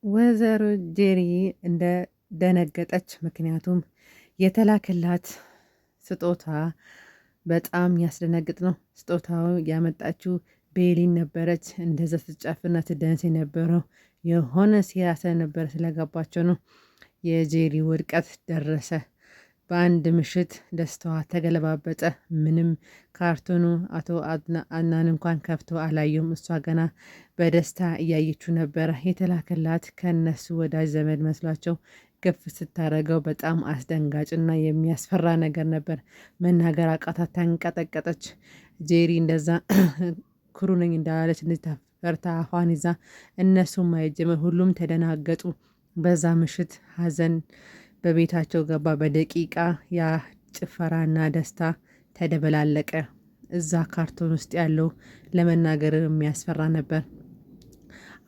ወይዘሮ ጄሪ እንደ ደነገጠች። ምክንያቱም የተላከላት ስጦታ በጣም ያስደነግጥ ነው። ስጦታው ያመጣችው ቤሊን ነበረች። እንደዛ ስትጨፍርና ትደንስ የነበረው የሆነ ሲያሰ ነበር ስለገባቸው ነው። የጄሪ ውድቀት ደረሰ። በአንድ ምሽት ደስታዋ ተገለባበጠ። ምንም ካርቱኑ አቶ አድናን እንኳን ከፍቶ አላዩም። እሷ ገና በደስታ እያየችው ነበረ። የተላከላት ከነሱ ወዳጅ ዘመድ መስሏቸው ግፍ ስታደርገው በጣም አስደንጋጭና የሚያስፈራ ነገር ነበር። መናገር አቃታት፣ ተንቀጠቀጠች። ጄሪ እንደዛ ኩሩ ነኝ እንዳላለች ፈርታ አፏን ይዛ እነሱም ማየት ሁሉም ተደናገጡ። በዛ ምሽት ሀዘን በቤታቸው ገባ። በደቂቃ ያ ጭፈራና ደስታ ተደበላለቀ። እዛ ካርቶን ውስጥ ያለው ለመናገር የሚያስፈራ ነበር።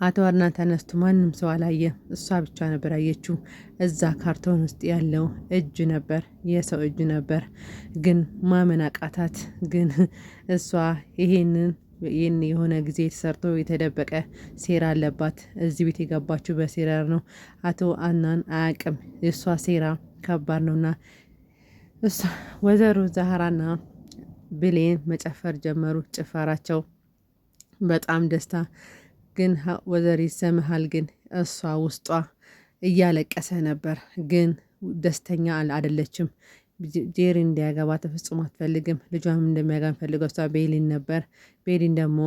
አቶ አድናን ተነስቶ ማንም ሰው አላየ፣ እሷ ብቻ ነበር አየችው። እዛ ካርቶን ውስጥ ያለው እጅ ነበር፣ የሰው እጅ ነበር። ግን ማመን አቃታት። ግን እሷ ይህን የሆነ ጊዜ ተሰርቶ የተደበቀ ሴራ አለባት። እዚህ ቤት የገባችው በሴራ ነው። አቶ አድናን አያውቅም። የእሷ ሴራ ከባድ ነውና እሷ ወይዘሮ ዛህራና ብሌን መጨፈር ጀመሩ። ጭፈራቸው በጣም ደስታ ግን ወይዘሪት ሰምሃል ግን እሷ ውስጧ እያለቀሰ ነበር። ግን ደስተኛ አይደለችም። ጄሪ እንዲያገባ ተፈጽሞ አትፈልግም። ልጇም እንደሚያገባ ፈልገው እሷ ቤሊን ነበር። ቤሊን ደግሞ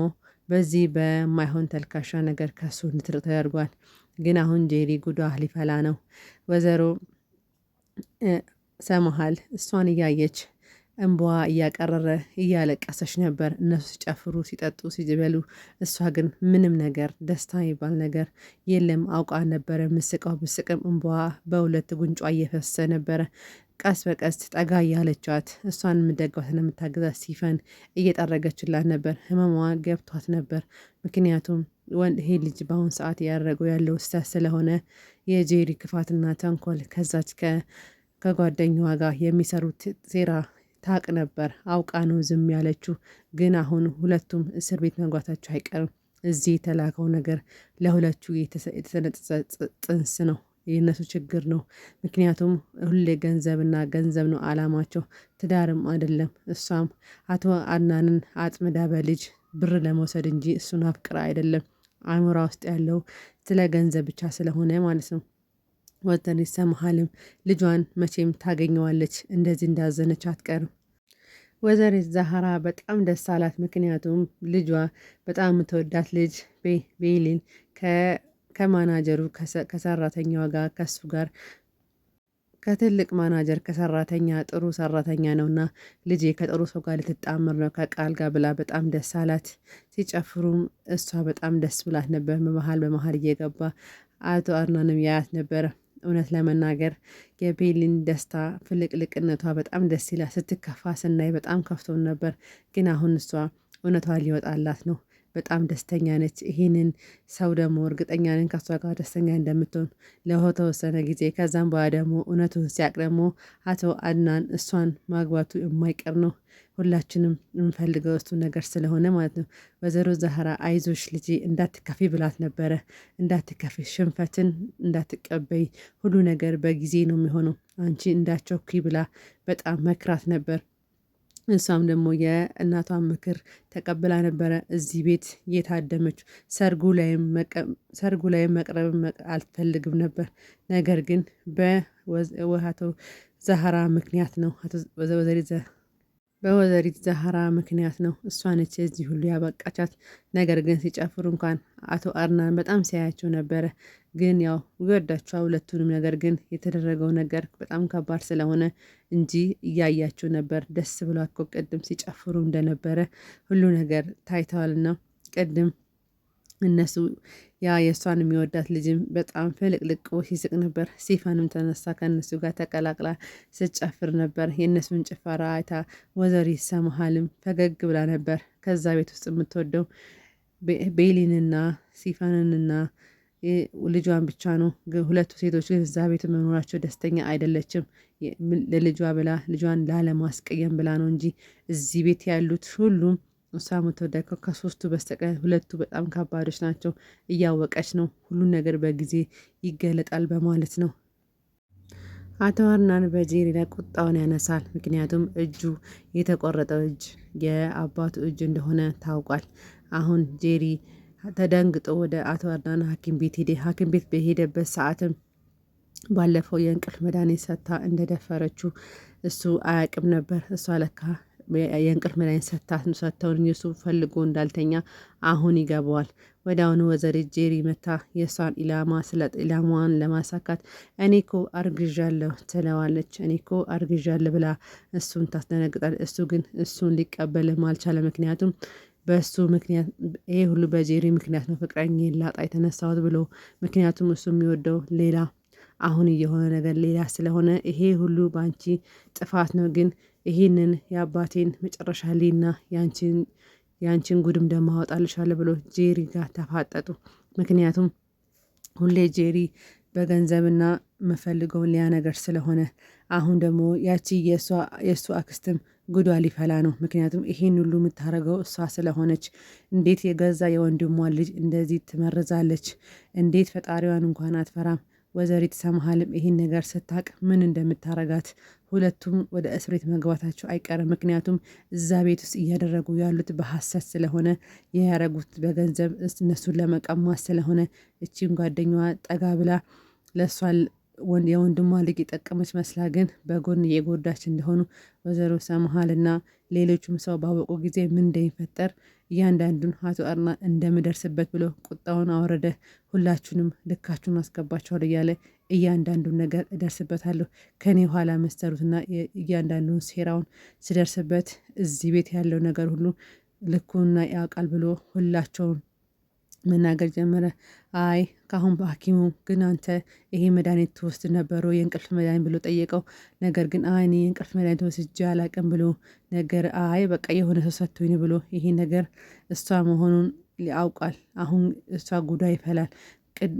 በዚህ በማይሆን ተልካሻ ነገር ከሱ እንድትርቅ ተደርጓል። ግን አሁን ጄሪ ጉዷ ሊፈላ ነው። ወይዘሮ ሰምሃል እሷን እያየች እንባዋ እያቀረረ እያለቀሰች ነበር። እነሱ ሲጨፍሩ፣ ሲጠጡ፣ ሲበሉ እሷ ግን ምንም ነገር ደስታ የሚባል ነገር የለም። አውቃ ነበረ ምስቃው። ብስቅም እንባዋ በሁለት ጉንጯ እየፈሰ ነበረ። ቀስ በቀስ ጠጋ እያለቻት እሷን የምደጋው ስለምታገዛት ሲፈን እየጠረገችላት ነበር። ህመሟ ገብቷት ነበር። ምክንያቱም ይሄ ልጅ በአሁኑ ሰዓት ያደረገው ያለው ስህተት ስለሆነ የጄሪ ክፋትና ተንኮል ከዛች ከጓደኛዋ ጋር የሚሰሩት ሴራ ታቅ ነበር። አውቃ ነው ዝም ያለችው። ግን አሁን ሁለቱም እስር ቤት መግባታቸው አይቀርም። እዚህ የተላከው ነገር ለሁለቱ የተሰነጠሰ ጥንስ ነው። የእነሱ ችግር ነው። ምክንያቱም ሁሌ ገንዘብና ገንዘብ ነው አላማቸው፣ ትዳርም አይደለም። እሷም አቶ አድናንን አጥምዳ በልጅ ብር ለመውሰድ እንጂ እሱን አፍቅራ አይደለም። አእምሯ ውስጥ ያለው ስለ ገንዘብ ብቻ ስለሆነ ማለት ነው። ወይዘሪት ሰምሃልም ልጇን መቼም ታገኘዋለች። እንደዚህ እንዳዘነች አትቀርም። ወይዘሪት ዛህራ በጣም ደስ አላት። ምክንያቱም ልጇ በጣም የምትወዳት ልጅ ቤሊን ከማናጀሩ ከሰራተኛዋ ጋር ከሱ ጋር ከትልቅ ማናጀር ከሰራተኛ ጥሩ ሰራተኛ ነውና ልጄ ከጥሩ ሰው ጋር ልትጣምር ነው ከቃል ጋር ብላ በጣም ደስ አላት። ሲጨፍሩም እሷ በጣም ደስ ብላት ነበር። በመሀል እየገባ አቶ አድናንም ያያት ነበረ። እውነት ለመናገር የቤሊን ደስታ ፍልቅልቅነቷ በጣም ደስ ይላል። ስትከፋ ስናይ በጣም ከፍቶን ነበር። ግን አሁን እሷ እውነቷ ሊወጣላት ነው። በጣም ደስተኛ ነች። ይህንን ሰው ደግሞ እርግጠኛ ነን ከሷ ጋር ደስተኛ እንደምትሆን ለተወሰነ ጊዜ። ከዛም በኋላ ደግሞ እውነቱን ሲያቅ ደግሞ አቶ አድናን እሷን ማግባቱ የማይቀር ነው። ሁላችንም የምንፈልገው እሱ ነገር ስለሆነ ማለት ነው። ወይዘሮ ዛህራ አይዞሽ ልጄ እንዳትከፊ ብላት ነበረ። እንዳትከፊ፣ ሽንፈትን እንዳትቀበይ፣ ሁሉ ነገር በጊዜ ነው የሚሆነው፣ አንቺ እንዳትቸኩ ብላ በጣም መክራት ነበር። እሷም ደግሞ የእናቷን ምክር ተቀብላ ነበረ እዚህ ቤት የታደመች። ሰርጉ ላይም መቅረብ አልፈልግም ነበር። ነገር ግን በአቶ ዛህራ ምክንያት ነው በወይዘሪት ዛህራ ምክንያት ነው። እሷ ነች እዚህ ሁሉ ያበቃቻት። ነገር ግን ሲጨፍሩ እንኳን አቶ አድናን በጣም ሲያያቸው ነበረ። ግን ያው ይወዳቸዋል ሁለቱንም። ነገር ግን የተደረገው ነገር በጣም ከባድ ስለሆነ እንጂ እያያቸው ነበር። ደስ ብሏት እኮ ቅድም ሲጨፍሩ እንደነበረ ሁሉ ነገር ታይተዋልና ቅድም እነሱ የእሷን የሚወዳት ልጅም በጣም ፍልቅልቅ ሲስቅ ነበር። ሲፈንም ተነሳ ከእነሱ ጋር ተቀላቅላ ስትጨፍር ነበር። የእነሱን ጭፈራ አይታ ወይዘሪት ሰምሃልም ፈገግ ብላ ነበር። ከዛ ቤት ውስጥ የምትወደው ቤሊንና ሲፈንንና ልጇን ብቻ ነው። ሁለቱ ሴቶች ግን እዛ ቤት መኖራቸው ደስተኛ አይደለችም። ለልጇ ብላ ልጇን ላለማስቀየም ብላ ነው እንጂ እዚህ ቤት ያሉት ሁሉም እሷ የምትወደው ከሶስቱ በስተቀር ሁለቱ በጣም ከባዶች ናቸው። እያወቀች ነው ሁሉን ነገር በጊዜ ይገለጣል በማለት ነው። አቶ አድናን በጄሪ ላይ ቁጣውን ያነሳል። ምክንያቱም እጁ የተቆረጠው እጅ የአባቱ እጅ እንደሆነ ታውቋል። አሁን ጄሪ ተደንግጦ ወደ አቶ አድናን ሐኪም ቤት ሄደ። ሐኪም ቤት በሄደበት ሰዓትም ባለፈው የእንቅልፍ መድኃኒት ሰጥታ እንደደፈረችው እሱ አያውቅም ነበር። እሷ ለካ የእንቅልፍ መድኃኒት ሰጥተውን እሱ ፈልጎ እንዳልተኛ አሁን ይገባዋል። ወዲያውኑ ወይዘሪት ጄሪ መታ የእሷን ኢላማ ስለ ኢላማዋን ለማሳካት እኔ ኮ አርግዣለሁ ትለዋለች። እኔ ኮ አርግዣለሁ ብላ እሱን ታስደነግጣል። እሱ ግን እሱን ሊቀበልም አልቻለ። ምክንያቱም በእሱ ምክንያት ይሄ ሁሉ በጄሪ ምክንያት ነው ፍቅረኛዬን ላጣ የተነሳሁት ብሎ ምክንያቱም እሱ የሚወደው ሌላ አሁን እየሆነ ነገር ሌላ ስለሆነ ይሄ ሁሉ በአንቺ ጥፋት ነው። ግን ይሄንን የአባቴን መጨረሻ ሊና ያንቺን ጉድም ደሞ አወጣልሻለሁ ብሎ ጄሪ ጋር ተፋጠጡ። ምክንያቱም ሁሌ ጄሪ በገንዘብና መፈልገውን ሊያ ነገር ስለሆነ አሁን ደግሞ ያቺ የእሱ አክስትም ጉዷ ሊፈላ ነው። ምክንያቱም ይሄን ሁሉ የምታደርገው እሷ ስለሆነች እንዴት የገዛ የወንድሟን ልጅ እንደዚህ ትመርዛለች? እንዴት ፈጣሪዋን እንኳን አትፈራም? ወይዘሪት ሰምሃልም ይህን ነገር ስታቅ ምን እንደምታረጋት ሁለቱም ወደ እስር ቤት መግባታቸው አይቀርም። ምክንያቱም እዛ ቤት ውስጥ እያደረጉ ያሉት በሐሰት ስለሆነ ያረጉት በገንዘብ እነሱን ለመቀማት ስለሆነ እቺን ጓደኛዋ ጠጋ ብላ ለእሷ የወንድሟ ልጅ የጠቀመች መስላ ግን በጎን እየጎዳች እንደሆኑ ወይዘሮ ሰምሃልና ሌሎቹም ሰው ባወቁ ጊዜ ምን እንደሚፈጠር እያንዳንዱን አቶ አድናን እንደምደርስበት ብሎ ቁጣውን አወረደ። ሁላችሁንም ልካችሁን አስገባችኋል እያለ እያንዳንዱን ነገር እደርስበታለሁ ከኔ ኋላ መሰሩትና እያንዳንዱን ሴራውን ስደርስበት እዚህ ቤት ያለው ነገር ሁሉ ልኩና ያውቃል ብሎ ሁላቸውን መናገር ጀመረ። አይ ካሁን በሐኪሙ ግን አንተ ይሄ መድኃኒት ትወስድ ነበረው የእንቅልፍ መድኃኒት ብሎ ጠየቀው። ነገር ግን አይ እኔ የእንቅልፍ መድኃኒት ወስጄ አላቅም ብሎ ነገር አይ በቃ የሆነ ሰው ሰጥቶኝ ብሎ ይሄ ነገር እሷ መሆኑን ያውቃል። አሁን እሷ ጉዳ ይፈላል።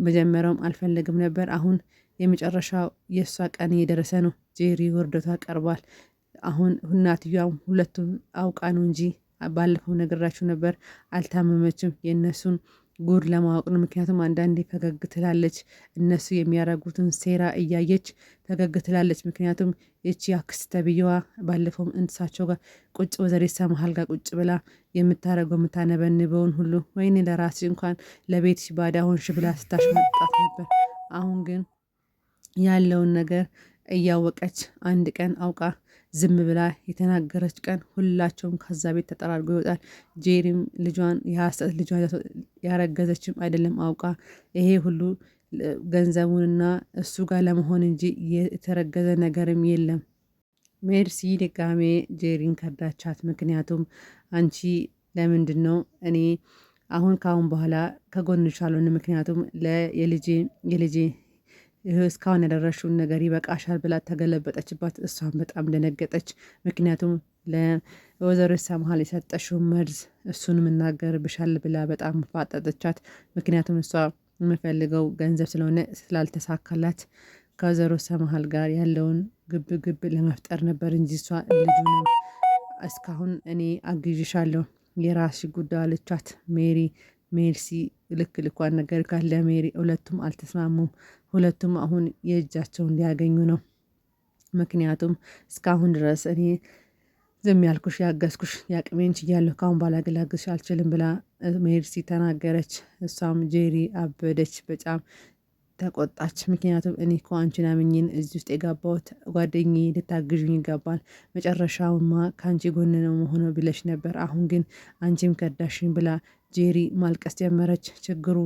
መጀመሪያውም አልፈለግም ነበር። አሁን የመጨረሻው የእሷ ቀን እየደረሰ ነው። ጄሪ ውርደቷ ቀርቧል። አሁን እናትየዋም ሁለቱም አውቃ ነው እንጂ ባለፈው ነገራችሁ ነበር አልታመመችም። የእነሱን ጉድ ለማወቅ ነው። ምክንያቱም አንዳንዴ ፈገግ ትላለች እነሱ የሚያደርጉትን ሴራ እያየች ፈገግ ትላለች። ምክንያቱም ይቺ አክስት ተብዬዋ ባለፈውም እንሳቸው ጋር ቁጭ ወይዘሪት ሰምሃል ጋር ቁጭ ብላ የምታደርገው የምታነበንበውን ሁሉ ወይኔ ለራስሽ እንኳን ለቤትሽ ባዳ ሆንሽ ብላ ስታሽመጣት ነበር። አሁን ግን ያለውን ነገር እያወቀች አንድ ቀን አውቃ ዝም ብላ የተናገረች ቀን ሁላቸውም ከዛ ቤት ተጠራርጎ ይወጣል። ጄሪም ልጇን የሐሰት ልጇን ያረገዘችም አይደለም አውቃ ይሄ ሁሉ ገንዘቡንና እሱ ጋር ለመሆን እንጂ የተረገዘ ነገርም የለም። ሜርሲ ድጋሜ ጄሪን ከዳቻት። ምክንያቱም አንቺ ለምንድን ነው እኔ አሁን ካሁን በኋላ ከጎንሽ አልሆንም። ምክንያቱም የልጄ እስካሁን ያደረሽውን ነገር ይበቃሻል ብላ ተገለበጠችባት። እሷን በጣም ደነገጠች። ምክንያቱም ለወይዘሮ ሰምሃል የሰጠሽውን መርዝ እሱን ምናገርብሻል ብላ በጣም ፋጠጠቻት። ምክንያቱም እሷ የምፈልገው ገንዘብ ስለሆነ ስላልተሳካላት ከወይዘሮ ሰምሃል ጋር ያለውን ግብ ግብ ለመፍጠር ነበር እንጂ እሷ ልጁንም እስካሁን እኔ አግዥሻለሁ የራስሽ ጉዳይ አለቻት። ሜርሲ ልክ ልኳን ነገር ካለ ሜሪ ሁለቱም አልተስማሙም። ሁለቱም አሁን የእጃቸውን ሊያገኙ ነው። ምክንያቱም እስካሁን ድረስ እኔ ዝም ያልኩሽ ያገዝኩሽ ያቅሜን ችያለሁ ካሁን ባላገላግዝሽ አልችልም ብላ ሜርሲ ተናገረች። እሷም ጄሪ አበደች፣ በጣም ተቆጣች። ምክንያቱም እኔ እኮ አንቺን አምኜን እዚህ ውስጥ የገባሁት ጓደኛዬ ልታግዥኝ ይገባል፣ መጨረሻውማ ከአንቺ ጎን ነው መሆነው ብለሽ ነበር፣ አሁን ግን አንቺም ከዳሽኝ ብላ ጄሪ ማልቀስ ጀመረች። ችግሩ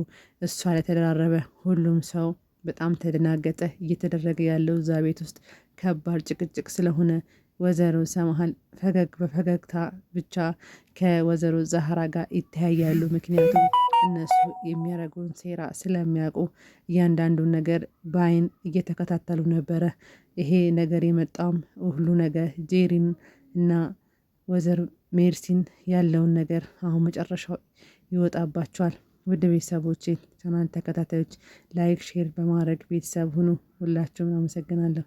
እሷ ላይ ተደራረበ። ሁሉም ሰው በጣም ተደናገጠ። እየተደረገ ያለው እዛ ቤት ውስጥ ከባድ ጭቅጭቅ ስለሆነ ወይዘሮ ሰምሃል ፈገግ በፈገግታ ብቻ ከወይዘሮ ዛህራ ጋር ይተያያሉ። ምክንያቱም እነሱ የሚያደርጉን ሴራ ስለሚያውቁ እያንዳንዱን ነገር በአይን እየተከታተሉ ነበረ። ይሄ ነገር የመጣውም ሁሉ ነገር ጄሪን እና ወይዘሮ ሜርሲን ያለውን ነገር አሁን መጨረሻው ይወጣባቸዋል። ውድ ቤተሰቦቼ ቻናል ተከታታዮች ላይክ ሼር በማድረግ ቤተሰብ ሁኑ። ሁላችሁም አመሰግናለሁ።